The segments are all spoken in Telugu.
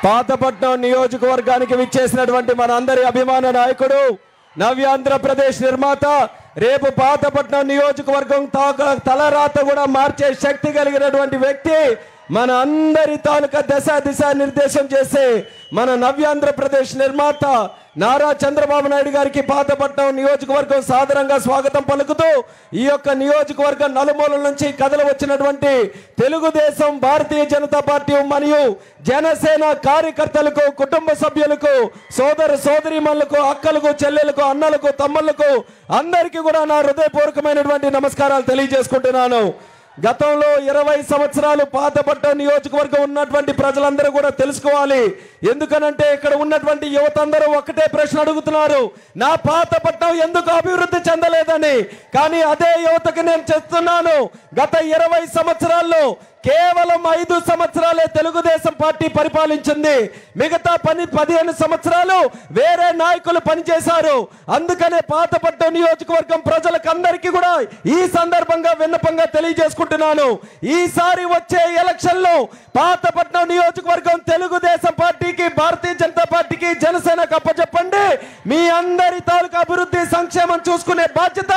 పాతపట్నం నియోజకవర్గానికి విచ్చేసినటువంటి మనందరి అభిమాన నాయకుడు నవ్యాంధ్రప్రదేశ్ నిర్మాత రేపు పాతపట్నం నియోజకవర్గం తలరాత కూడా మార్చే శక్తి కలిగినటువంటి వ్యక్తి మన అందరి తాలూకా దిశ నిర్దేశం చేసే మన నవ్యాంధ్రప్రదేశ్ నిర్మాత నారా చంద్రబాబు నాయుడు గారికి పాతపట్నం నియోజకవర్గం సాదరంగా స్వాగతం పలుకుతూ ఈ యొక్క నియోజకవర్గం నలుమూలల నుంచి కథలు వచ్చినటువంటి తెలుగుదేశం భారతీయ జనతా పార్టీ మరియు జనసేన కార్యకర్తలకు కుటుంబ సభ్యులకు సోదర సోదరీమణులకు అక్కలకు చెల్లెలకు అన్నలకు తమ్ముళ్లకు అందరికీ కూడా నా హృదయపూర్వకమైనటువంటి నమస్కారాలు తెలియజేసుకుంటున్నాను. గతంలో 20 సంవత్సరాలు పాతపట్నం నియోజకవర్గం ఉన్నటువంటి ప్రజలందరూ కూడా తెలుసుకోవాలి. ఎందుకనంటే ఇక్కడ ఉన్నటువంటి యువత అందరూ ఒకటే ప్రశ్న అడుగుతున్నారు, నా పాతపట్నం ఎందుకు అభివృద్ధి చెందలేదని. కానీ అదే యువతకి నేను చెప్తున్నాను, గత 20 సంవత్సరాల్లో కేవలం 5 సంవత్సరాలే తెలుగుదేశం పార్టీ పరిపాలించింది. మిగతా 15 సంవత్సరాలు వేరే నాయకులు పనిచేశారు. అందుకనే పాతపట్నం నియోజకవర్గం ప్రజలకు అందరికీ కూడా ఈ సందర్భంగా విన్నపంగా తెలియజేసుకుంటున్నాను, ఈసారి వచ్చే ఎలక్షన్లో పాతపట్నం నియోజకవర్గం తెలుగుదేశం పార్టీకి, భారతీయ జనతా పార్టీకి, జనసేనకు అప్పచెప్పండి. మీ అందరి తాలూకా అభివృద్ధి సంక్షేమం చూసుకునే బాధ్యత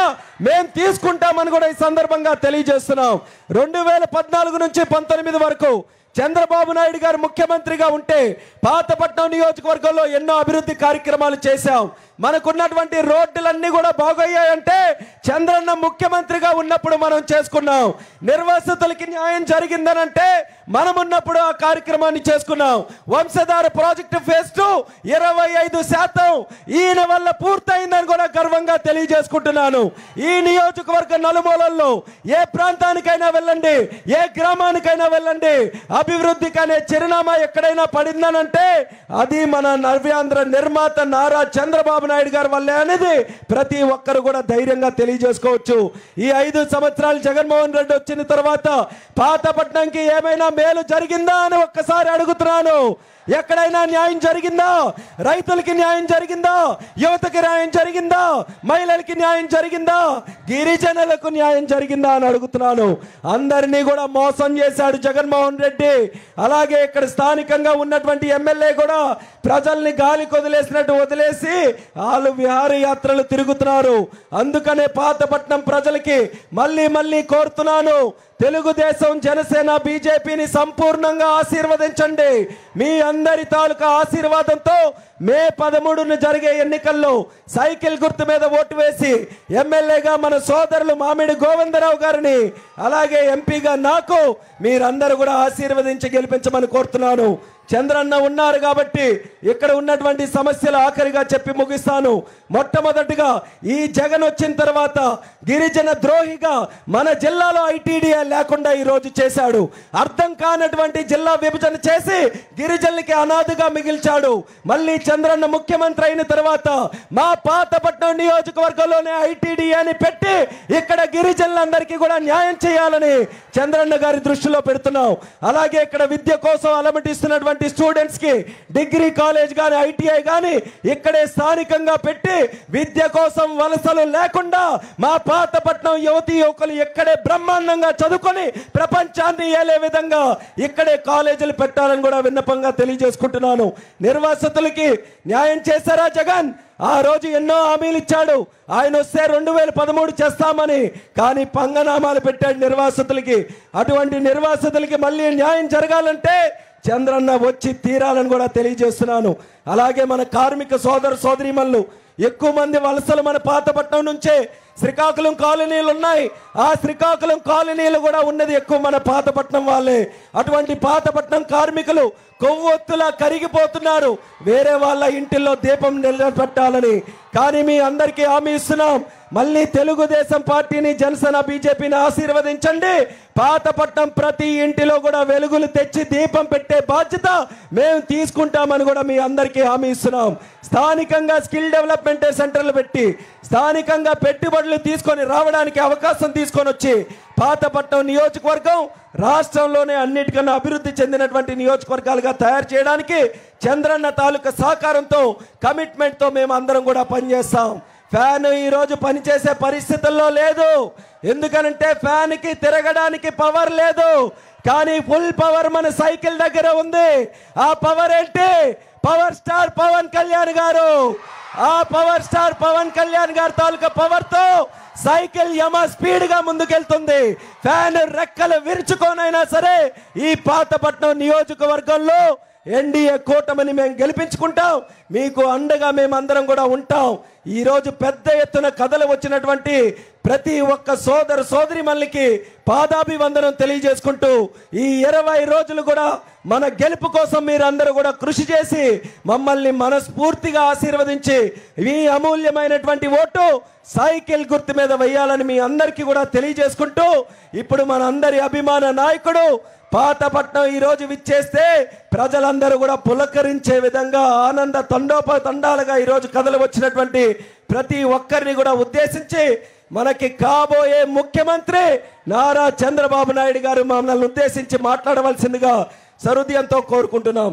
మేము తీసుకుంటామని కూడా ఈ సందర్భంగా తెలియజేస్తున్నాం. 2014 నుంచి 19 వరకు చంద్రబాబు నాయుడు గారు ముఖ్యమంత్రిగా ఉంటే పాతపట్నం నియోజకవర్గంలో ఎన్నో అభివృద్ధి కార్యక్రమాలు చేశాం. మనకున్నటువంటి రోడ్లన్నీ కూడా బాగయ్యాయంటే చంద్రన్న ముఖ్యమంత్రిగా ఉన్నప్పుడు మనం చేసుకున్నాం. నిర్వాసితులకి న్యాయం జరిగిందనంటే మనం ఉన్నప్పుడు ఆ కార్యక్రమాన్ని చేసుకున్నాం. వంశధార ప్రాజెక్టు ఫేజ్ 2 25% ఈయన వల్ల పూర్తయిందని కూడా గర్వంగా తెలియజేసుకుంటున్నాను. ఈ నియోజకవర్గ నలుమూలల్లో ఏ ప్రాంతానికైనా వెళ్ళండి, ఏ గ్రామానికైనా వెళ్ళండి, అభివృద్ధికి అనే చిరునామా ఎక్కడైనా పడిందనంటే అది మన నవ్యాంధ్ర నిర్మాత నారా చంద్రబాబు నాయుడు గారి వల్లే అనేది ప్రతి ఒక్కరు కూడా ధైర్యంగా తెలియజేసుకోవచ్చు. ఈ 5 సంవత్సరాలు జగన్మోహన్ రెడ్డి వచ్చిన తర్వాత పాతపట్నంకి ఏమైనా మేలు జరిగిందా అని ఒక్కసారి అడుగుతున్నాను. ఎక్కడైనా న్యాయం జరిగిందా? రైతులకి న్యాయం జరిగిందా? యువతకి న్యాయం జరిగిందా? మహిళలకి న్యాయం జరిగిందా? గిరిజనులకు న్యాయం జరిగిందా అని అడుగుతున్నాను. అందరినీ కూడా మోసం చేశాడు జగన్మోహన్ రెడ్డి. అలాగే ఇక్కడ స్థానికంగా ఉన్నటువంటి ఎమ్మెల్యే కూడా ప్రజల్ని గాలి కొదిలేసినట్టు వదిలేసి వాళ్ళు విహారయాత్రలు తిరుగుతున్నారు. అందుకనే పాతపట్నం ప్రజలకి మళ్ళీ కోరుతున్నాను, తెలుగుదేశం, జనసేన, బీజేపీని సంపూర్ణంగా ఆశీర్వదించండి. మీ అందరి తాలూకా ఆశీర్వాదంతో మే 13న జరిగే ఎన్నికల్లో సైకిల్ గుర్తు మీద ఓటు వేసి ఎమ్మెల్యేగా మన సోదరులు మామిడి గోవిందరావు గారిని, అలాగే ఎంపీగా నాకు మీరందరూ కూడా ఆశీర్వదించి గెలిపించమని కోరుతున్నాను. చంద్రన్న ఉన్నారు కాబట్టి ఇక్కడ ఉన్నటువంటి సమస్యలు ఆఖరిగా చెప్పి ముగిస్తాను. మొట్టమొదటిగా ఈ జగన్ వచ్చిన తర్వాత గిరిజన ద్రోహిగా మన జిల్లాలో ఐటీడీఏ లేకుండా ఈరోజు చేశాడు. అర్థం కానటువంటి జిల్లా విభజన చేసి గిరిజనులకి అనాథగా మిగిల్చాడు. మళ్ళీ చంద్రన్న ముఖ్యమంత్రి అయిన తర్వాత మా పాతపట్నం నియోజకవర్గంలోనే ఐటీడీఏని పెట్టి ఇక్కడ గిరిజనులందరికీ కూడా న్యాయం చేయాలని చంద్రన్న గారి దృష్టిలో పెడుతున్నాం. అలాగే ఇక్కడ విద్య కోసం అలమటిస్తున్నటువంటి స్టూడెంట్స్ కి డిగ్రీ కాలేజ్ గాని, ఐటీఐ గాని ఇక్కడే స్థానికంగా పెట్టి విద్య కోసం వలసలు లేకుండా మా పాతపట్నం యువతీ యువకులు ఇక్కడే బ్రహ్మాండంగా చదువుకొని ప్రపంచాన్ని ఏలే విధంగా ఇక్కడే కాలేజీలు పెట్టాలని కూడా విన్నపంగా తెలియజేసుకుంటున్నాను. నిర్వాసితులకి న్యాయం చేశారా జగన్? ఆ రోజు ఎన్నో హామీలు ఇచ్చాడు. ఆయన వస్తే 2013 చేస్తామని, కానీ పంగనామాలు పెట్టాడు నిర్వాసితులకి. అటువంటి నిర్వాసితులకి మళ్ళీ న్యాయం జరగాలంటే చంద్రన్న వచ్చి తీరాలని కూడా తెలియజేస్తున్నాను. అలాగే మన కార్మిక సోదర సోదరీమణులు ఎక్కువ మంది వలసలు మన పాతపట్నం నుంచే శ్రీకాకుళం కాలనీలు ఉన్నాయి. ఆ శ్రీకాకుళం కాలనీలు కూడా ఉన్నది ఎక్కువ మన పాతపట్నం వాళ్ళే. అటువంటి పాతపట్నం కార్మికులు కొవ్వొత్తులా కరిగిపోతున్నారు వేరే వాళ్ళ ఇంటిల్లో దీపం నిలబెట్టాలని. కానీ మీ అందరికీ హామీ ఇస్తున్నాం, మళ్ళీ తెలుగుదేశం పార్టీని, జనసేన, బీజేపీని ఆశీర్వదించండి. పాతపట్నం ప్రతి ఇంటిలో కూడా వెలుగులు తెచ్చి దీపం పెట్టే బాధ్యత మేము తీసుకుంటామని కూడా మీ అందరికీ హామీ ఇస్తున్నాం. స్థానికంగా స్కిల్ డెవలప్మెంట్ సెంటర్లు పెట్టి స్థానికంగా పెట్టుబడులు తీసుకొని రావడానికి అవకాశం తీసుకొని వచ్చి పాతపట్నం నియోజకవర్గం రాష్ట్రంలోనే అన్నిటికన్నా అభివృద్ధి చెందినటువంటి నియోజకవర్గాలుగా తయారు చేయడానికి చంద్రన్న తాలూకా సహకారంతో, కమిట్మెంట్తో మేము అందరం కూడా పనిచేస్తాం. ఫ్యాన్ ఈరోజు పనిచేసే పరిస్థితుల్లో లేదు. ఎందుకనంటే ఫ్యాన్కి తిరగడానికి పవర్ లేదు. కానీ ఫుల్ పవర్ మన సైకిల్ దగ్గర ఉంది. ఆ పవర్ ఏంటి? పవర్ స్టార్ పవన్ కళ్యాణ్ గారు. ఆ పవర్ స్టార్ పవన్ కళ్యాణ్ గారి తాలూకా పవర్ తో సైకిల్ యమ స్పీడ్ గా ముందుకెళ్తుంది. ఫ్యాన్ రెక్కలు విరుచుకోనైనా సరే ఈ పాతపట్నం నియోజకవర్గంలో ఎన్డీఏ కూటమిని మేము గెలిపించుకుంటాం. మీకు అండగా మేమందరం కూడా ఉంటాం. ఈరోజు పెద్ద ఎత్తున కథలు వచ్చినటువంటి ప్రతి ఒక్క సోదర సోదరిమణులకి పాదాభివందనం తెలియజేసుకుంటూ ఈ 20 రోజులు కూడా మన గెలుపు కోసం మీరందరూ కూడా కృషి చేసి మమ్మల్ని మనస్ఫూర్తిగా ఆశీర్వదించి మీ అమూల్యమైనటువంటి ఓటు సైకిల్ గుర్తు మీద వేయాలని మీ అందరికీ కూడా తెలియజేసుకుంటూ ఇప్పుడు మన అందరి అభిమాన నాయకుడు పాతపట్నం ఈరోజు విచ్చేస్తే ప్రజలందరూ కూడా పులకరించే విధంగా ఆనంద తండోపతండాలుగా ఈరోజు కథలు వచ్చినటువంటి ప్రతి ఒక్కరిని కూడా ఉద్దేశించి మనకి కాబోయే ముఖ్యమంత్రి నారా చంద్రబాబు నాయుడు గారు మమ్మల్ని ఉద్దేశించి మాట్లాడవలసిందిగా సహృదయంతో కోరుకుంటున్నాం.